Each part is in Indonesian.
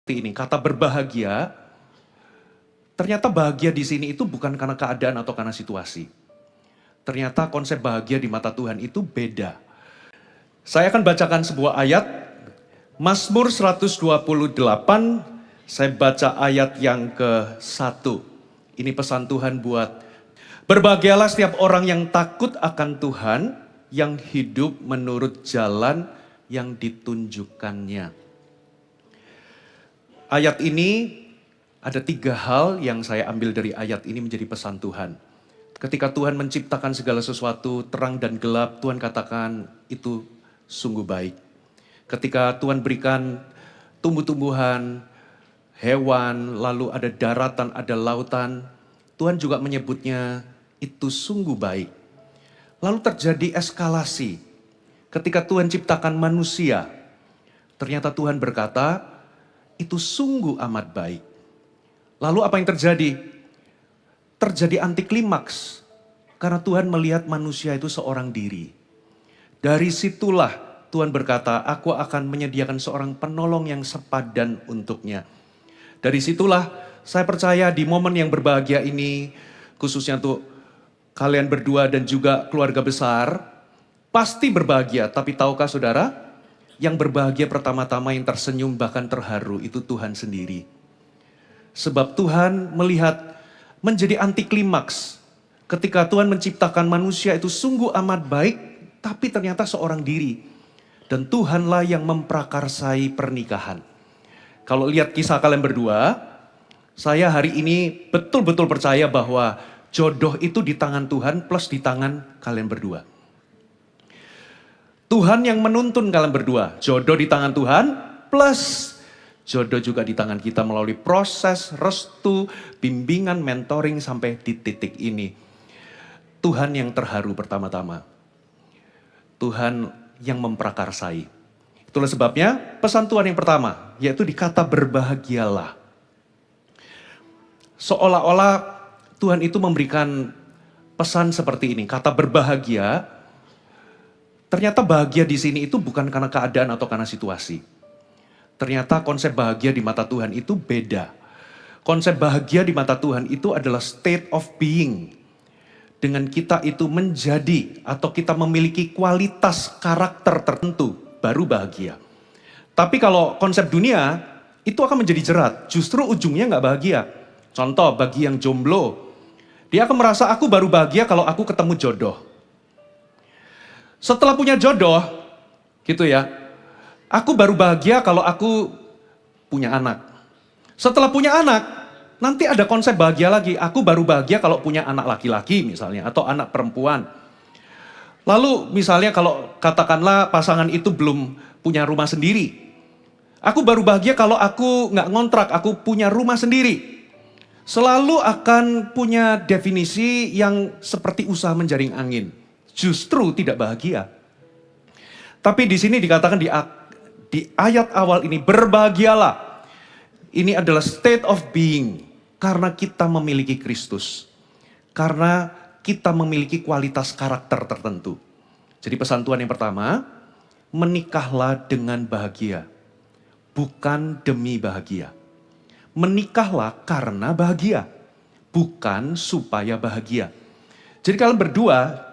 Ini kata berbahagia, ternyata bahagia di sini itu bukan karena keadaan atau karena situasi. Ternyata konsep bahagia di mata Tuhan itu beda. Saya akan bacakan sebuah ayat, Mazmur 128, saya baca ayat yang ke-1. Ini pesan Tuhan buat, berbahagialah setiap orang yang takut akan Tuhan, yang hidup menurut jalan yang ditunjukkannya. Ayat ini ada 3 hal yang saya ambil dari ayat ini menjadi pesan Tuhan. Ketika Tuhan menciptakan segala sesuatu, terang dan gelap, Tuhan katakan itu sungguh baik. Ketika Tuhan berikan tumbuh-tumbuhan, hewan, lalu ada daratan, ada lautan, Tuhan juga menyebutnya itu sungguh baik. Lalu terjadi eskalasi. Ketika Tuhan ciptakan manusia, ternyata Tuhan berkata, itu sungguh amat baik. Lalu apa yang terjadi? Terjadi anti klimaks. Karena Tuhan melihat manusia itu seorang diri. Dari situlah Tuhan berkata, aku akan menyediakan seorang penolong yang sepadan untuknya. Dari situlah saya percaya di momen yang berbahagia ini, khususnya untuk kalian berdua dan juga keluarga besar, pasti berbahagia. Tapi tahukah saudara? Yang berbahagia pertama-tama, yang tersenyum bahkan terharu itu Tuhan sendiri. Sebab Tuhan melihat menjadi anti klimaks. Ketika Tuhan menciptakan manusia itu sungguh amat baik, tapi ternyata seorang diri. Dan Tuhanlah yang memprakarsai pernikahan. Kalau lihat kisah kalian berdua, saya hari ini betul-betul percaya bahwa jodoh itu di tangan Tuhan plus di tangan kalian berdua. Tuhan yang menuntun kalian berdua. Jodoh di tangan Tuhan plus jodoh juga di tangan kita melalui proses, restu, bimbingan, mentoring sampai di titik ini. Tuhan yang terharu pertama-tama. Tuhan yang memprakarsai. Itulah sebabnya pesan Tuhan yang pertama, yaitu di kata berbahagialah. Seolah-olah Tuhan itu memberikan pesan seperti ini, kata berbahagia. Ternyata bahagia di sini itu bukan karena keadaan atau karena situasi. Ternyata konsep bahagia di mata Tuhan itu beda. Konsep bahagia di mata Tuhan itu adalah state of being. Dengan kita itu menjadi atau kita memiliki kualitas karakter tertentu, baru bahagia. Tapi kalau konsep dunia, itu akan menjadi jerat. Justru ujungnya nggak bahagia. Contoh, bagi yang jomblo, dia akan merasa aku baru bahagia kalau aku ketemu jodoh. Setelah punya jodoh, gitu ya, aku baru bahagia kalau aku punya anak. Setelah punya anak, nanti ada konsep bahagia lagi. Aku baru bahagia kalau punya anak laki-laki misalnya, atau anak perempuan. Lalu misalnya kalau katakanlah pasangan itu belum punya rumah sendiri. Aku baru bahagia kalau aku nggak ngontrak, aku punya rumah sendiri. Selalu akan punya definisi yang seperti usaha menjaring angin. Justru tidak bahagia. Tapi di sini dikatakan di ayat awal ini, berbahagialah. Ini adalah state of being. Karena kita memiliki Kristus. Karena kita memiliki kualitas karakter tertentu. Jadi pesan Tuhan yang pertama, menikahlah dengan bahagia. Bukan demi bahagia. Menikahlah karena bahagia. Bukan supaya bahagia. Jadi kalian berdua,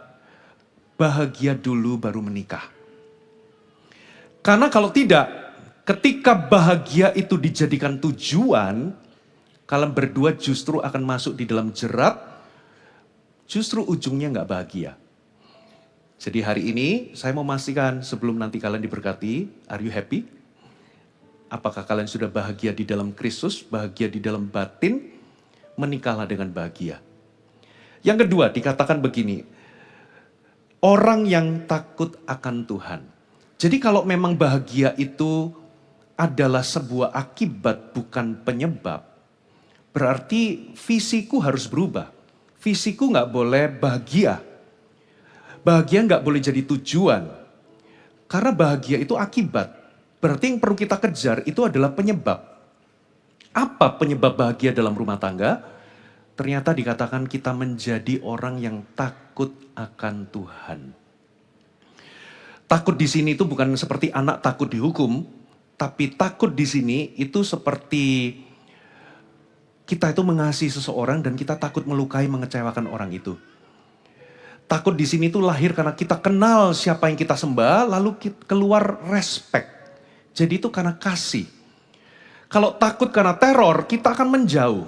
bahagia dulu baru menikah. Karena kalau tidak, ketika bahagia itu dijadikan tujuan, kalian berdua justru akan masuk di dalam jerat, justru ujungnya nggak bahagia. Jadi hari ini saya mau memastikan sebelum nanti kalian diberkati, are you happy? Apakah kalian sudah bahagia di dalam Kristus, bahagia di dalam batin? Menikahlah dengan bahagia. Yang kedua dikatakan begini, orang yang takut akan Tuhan. Jadi kalau memang bahagia itu adalah sebuah akibat bukan penyebab, berarti visiku harus berubah. Visiku nggak boleh bahagia. Bahagia nggak boleh jadi tujuan. Karena bahagia itu akibat. Berarti yang perlu kita kejar itu adalah penyebab. Apa penyebab bahagia dalam rumah tangga? Ternyata dikatakan kita menjadi orang yang takut akan Tuhan. Takut di sini itu bukan seperti anak takut dihukum, Tapi takut di sini itu seperti kita itu mengasihi seseorang dan kita takut melukai, mengecewakan orang itu. Takut di sini itu lahir karena kita kenal siapa yang kita sembah, lalu keluar respect. Jadi itu karena kasih. Kalau takut karena teror, kita akan menjauh.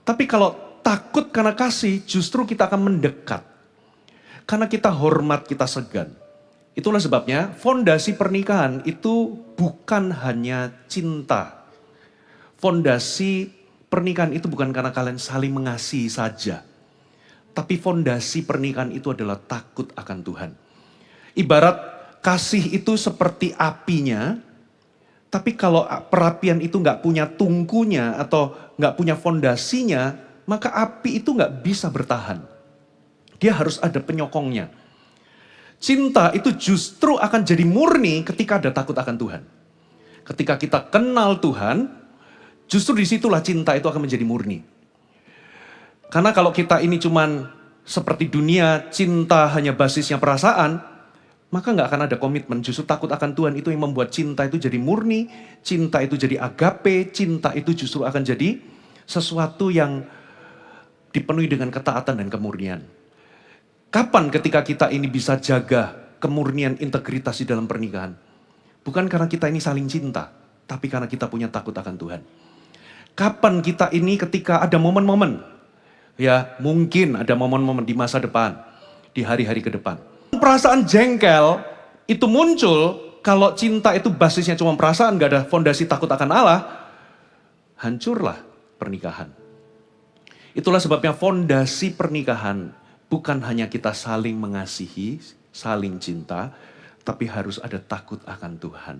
Tapi kalau takut karena kasih, justru kita akan mendekat. Karena kita hormat, kita segan. Itulah sebabnya fondasi pernikahan itu bukan hanya cinta. Fondasi pernikahan itu bukan karena kalian saling mengasihi saja. Tapi fondasi pernikahan itu adalah takut akan Tuhan. Ibarat kasih itu seperti apinya, tapi kalau perapian itu nggak punya tungkunya atau nggak punya fondasinya, maka api itu nggak bisa bertahan. Dia harus ada penyokongnya. Cinta itu justru akan jadi murni ketika ada takut akan Tuhan. Ketika kita kenal Tuhan, justru disitulah cinta itu akan menjadi murni. Karena kalau kita ini cuman seperti dunia, cinta hanya basisnya perasaan, maka nggak akan ada komitmen. Justru takut akan Tuhan itu yang membuat cinta itu jadi murni, cinta itu jadi agape, cinta itu justru akan jadi sesuatu yang dipenuhi dengan ketaatan dan kemurnian. Kapan ketika kita ini bisa jaga kemurnian integritas di dalam pernikahan? Bukan karena kita ini saling cinta, tapi karena kita punya takut akan Tuhan. Kapan kita ini ketika ada momen-momen, ya mungkin ada momen-momen di masa depan, di hari-hari ke depan. Perasaan jengkel itu muncul kalau cinta itu basisnya cuma perasaan, gak ada fondasi takut akan Allah, hancurlah pernikahan. Itulah sebabnya fondasi pernikahan bukan hanya kita saling mengasihi, saling cinta, tapi harus ada takut akan Tuhan.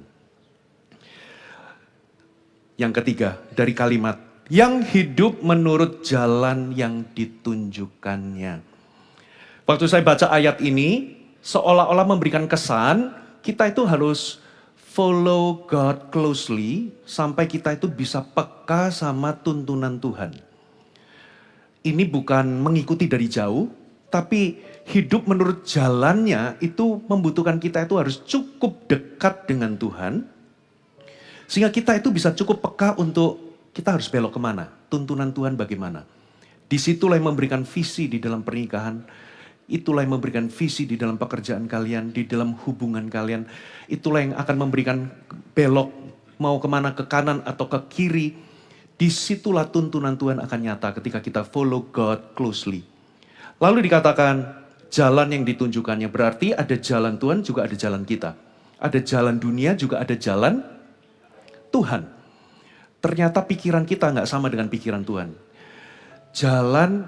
Yang ketiga, dari kalimat, yang hidup menurut jalan yang ditunjukkannya. Waktu saya baca ayat ini, seolah-olah memberikan kesan, kita itu harus follow God closely, sampai kita itu bisa peka sama tuntunan Tuhan. Ini bukan mengikuti dari jauh, tapi hidup menurut jalannya itu membutuhkan kita itu harus cukup dekat dengan Tuhan, sehingga kita itu bisa cukup peka untuk kita harus belok kemana, tuntunan Tuhan bagaimana. Disitulah yang memberikan visi di dalam pernikahan, itulah yang memberikan visi di dalam pekerjaan kalian, di dalam hubungan kalian. Itulah yang akan memberikan belok, mau kemana, ke kanan atau ke kiri. Disitulah tuntunan Tuhan akan nyata ketika kita follow God closely. Lalu dikatakan jalan yang ditunjukkannya, berarti ada jalan Tuhan juga ada jalan kita. Ada jalan dunia juga ada jalan Tuhan. Ternyata pikiran kita nggak sama dengan pikiran Tuhan. Jalan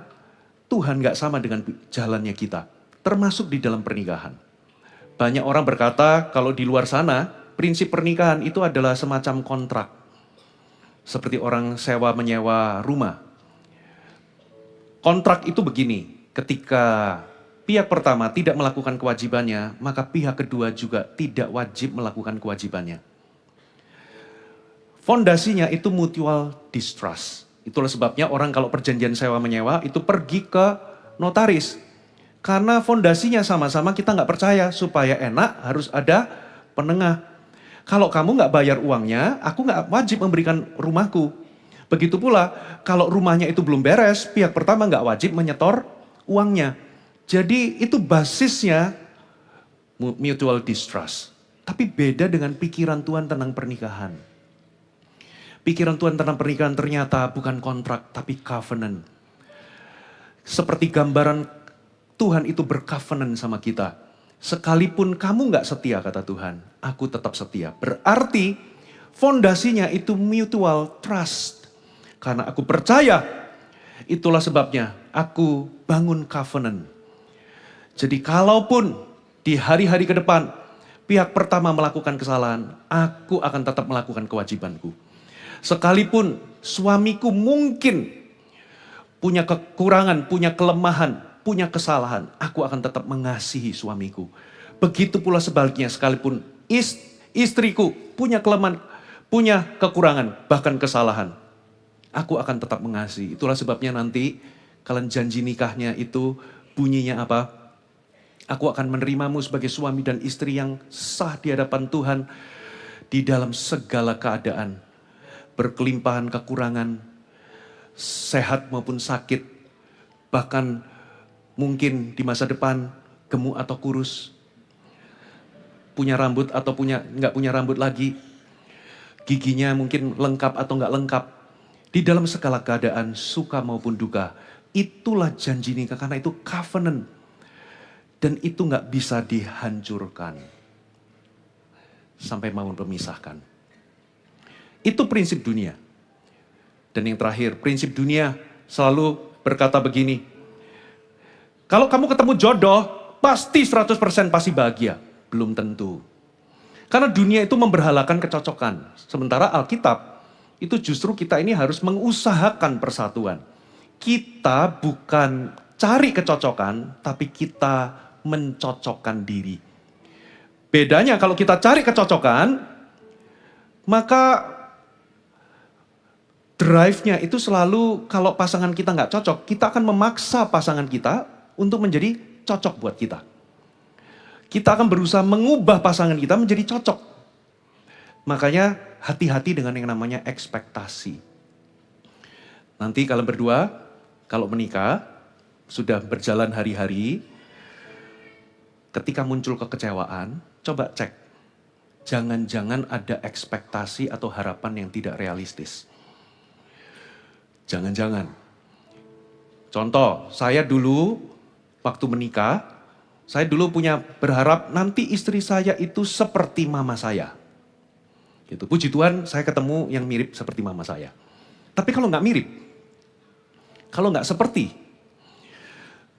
Tuhan nggak sama dengan jalannya kita. Termasuk di dalam pernikahan. Banyak orang berkata kalau di luar sana, prinsip pernikahan itu adalah semacam kontrak. Seperti orang sewa menyewa rumah. Kontrak itu begini, ketika pihak pertama tidak melakukan kewajibannya, maka pihak kedua juga tidak wajib melakukan kewajibannya. Fondasinya itu mutual distrust. Itulah sebabnya orang kalau perjanjian sewa menyewa itu pergi ke notaris. Karena fondasinya sama-sama kita nggak percaya, supaya enak harus ada penengah. Kalau kamu nggak bayar uangnya, aku nggak wajib memberikan rumahku. Begitu pula kalau rumahnya itu belum beres, pihak pertama nggak wajib menyetor uangnya. Jadi itu basisnya mutual distrust. Tapi beda dengan pikiran Tuhan tentang pernikahan. Pikiran Tuhan tentang pernikahan ternyata bukan kontrak, tapi covenant. Seperti gambaran Tuhan itu bercovenant sama kita. Sekalipun kamu gak setia, kata Tuhan, aku tetap setia. Berarti fondasinya itu mutual trust. Karena aku percaya, itulah sebabnya aku bangun covenant. Jadi kalaupun di hari-hari ke depan, pihak pertama melakukan kesalahan, aku akan tetap melakukan kewajibanku. Sekalipun suamiku mungkin punya kekurangan, punya kelemahan, punya kesalahan, aku akan tetap mengasihi suamiku. Begitu pula sebaliknya, sekalipun istriku punya kelemahan, punya kekurangan, bahkan kesalahan, aku akan tetap mengasihi. Itulah sebabnya nanti kalian janji nikahnya itu bunyinya apa? Aku akan menerimamu sebagai suami dan istri yang sah di hadapan Tuhan. di dalam segala keadaan, berkelimpahan kekurangan, sehat maupun sakit, bahkan mungkin di masa depan gemuk atau kurus, punya rambut atau nggak punya rambut lagi, giginya mungkin lengkap atau nggak lengkap, di dalam segala keadaan, suka maupun duka. Itulah janji nikah, karena itu covenant. Dan itu nggak bisa dihancurkan sampai mau memisahkan. Itu prinsip dunia. Dan yang terakhir, prinsip dunia selalu berkata begini, kalau kamu ketemu jodoh, pasti 100% pasti bahagia. Belum tentu. Karena dunia itu memberhalakan kecocokan. Sementara Alkitab, itu justru kita ini harus mengusahakan persatuan. Kita bukan cari kecocokan, tapi kita mencocokkan diri. Bedanya kalau kita cari kecocokan, maka drive-nya itu selalu kalau pasangan kita nggak cocok, kita akan memaksa pasangan kita untuk menjadi cocok buat kita. Kita akan berusaha mengubah pasangan kita menjadi cocok. Makanya hati-hati dengan yang namanya ekspektasi. Nanti kalian berdua, kalau menikah, sudah berjalan hari-hari, ketika muncul kekecewaan, coba cek. Jangan-jangan ada ekspektasi atau harapan yang tidak realistis. Jangan-jangan. Contoh, saya dulu waktu menikah, saya dulu punya berharap nanti istri saya itu seperti mama saya. Gitu. Puji Tuhan saya ketemu yang mirip seperti mama saya. Tapi kalau nggak mirip, kalau nggak seperti,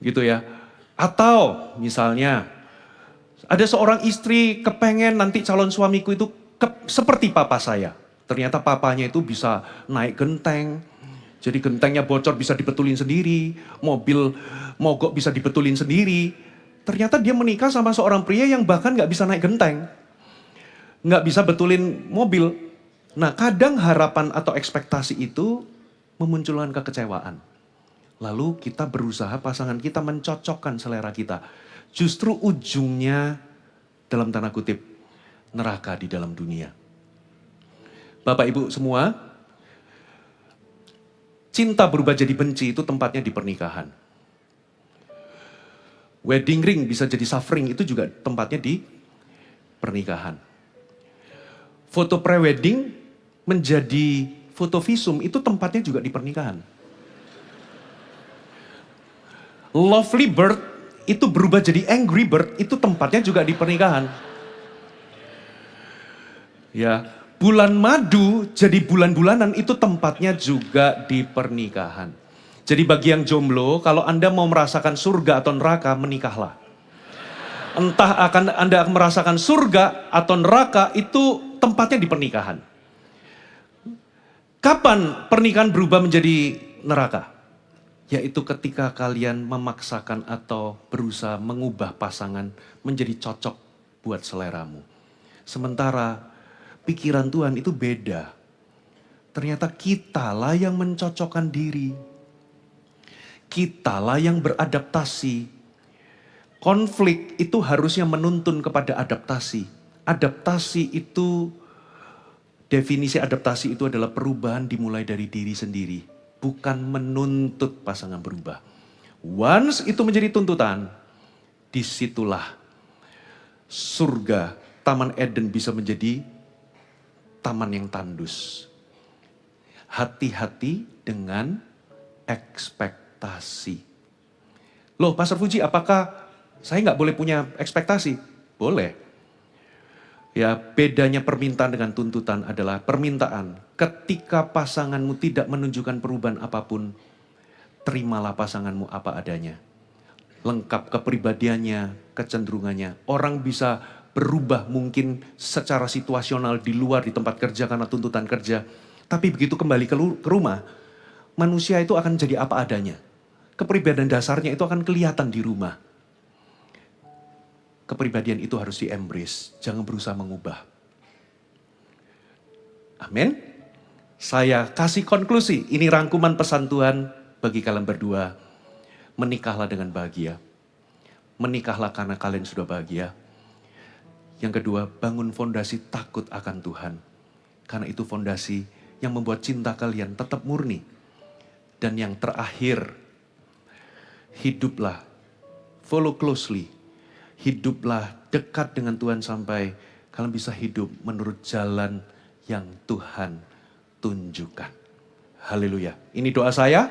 gitu ya. Atau misalnya ada seorang istri kepengen nanti calon suamiku itu seperti papa saya. Ternyata papanya itu bisa naik genteng, jadi gentengnya bocor bisa dibetulin sendiri, mobil mogok bisa dibetulin sendiri. Ternyata dia menikah sama seorang pria yang bahkan nggak bisa naik genteng, nggak bisa betulin mobil. Nah, kadang harapan atau ekspektasi itu memunculkan kekecewaan. Lalu kita berusaha pasangan kita mencocokkan selera kita. Justru ujungnya dalam tanda kutip neraka di dalam dunia. Bapak Ibu semua, cinta berubah jadi benci itu tempatnya di pernikahan. Wedding ring bisa jadi suffering itu juga tempatnya di pernikahan. Foto pre-wedding menjadi foto visum itu tempatnya juga di pernikahan. Lovely bird itu berubah jadi angry bird itu tempatnya juga di pernikahan. Ya, bulan madu jadi bulan-bulanan itu tempatnya juga di pernikahan. Jadi bagi yang jomblo, kalau Anda mau merasakan surga atau neraka, menikahlah. Entah Anda akan merasakan surga atau neraka, itu tempatnya di pernikahan. Kapan pernikahan berubah menjadi neraka? Yaitu ketika kalian memaksakan atau berusaha mengubah pasangan menjadi cocok buat seleramu. Sementara pikiran Tuhan itu beda. Ternyata kitalah yang mencocokkan diri. Kitalah yang beradaptasi. Konflik itu harusnya menuntun kepada adaptasi. Adaptasi itu, definisi adaptasi itu adalah perubahan dimulai dari diri sendiri. Bukan menuntut pasangan berubah. Once itu menjadi tuntutan, disitulah surga, Taman Eden bisa menjadi taman yang tandus. Hati-hati dengan ekspektasi. Loh Pastor Fuji, apakah saya nggak boleh punya ekspektasi? Boleh. Ya, bedanya permintaan dengan tuntutan adalah permintaan. Ketika pasanganmu tidak menunjukkan perubahan apapun, terimalah pasanganmu apa adanya. Lengkap kepribadiannya, kecenderungannya. Orang bisa berubah mungkin secara situasional di luar di tempat kerja karena tuntutan kerja. Tapi begitu kembali ke rumah, manusia itu akan jadi apa adanya. Kepribadian dasarnya itu akan kelihatan di rumah. Kepribadian itu harus di-embrace, jangan berusaha mengubah. Amin. Saya kasih konklusi, ini rangkuman pesan Tuhan bagi kalian berdua. Menikahlah dengan bahagia. Menikahlah karena kalian sudah bahagia. Yang kedua, bangun fondasi takut akan Tuhan. Karena itu fondasi yang membuat cinta kalian tetap murni. Dan yang terakhir, hiduplah, follow closely. Hiduplah dekat dengan Tuhan sampai kalian bisa hidup menurut jalan yang Tuhan tunjukkan. Haleluya. Ini doa saya.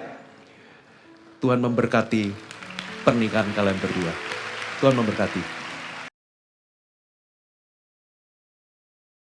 Tuhan memberkati pernikahan kalian berdua. Tuhan memberkati.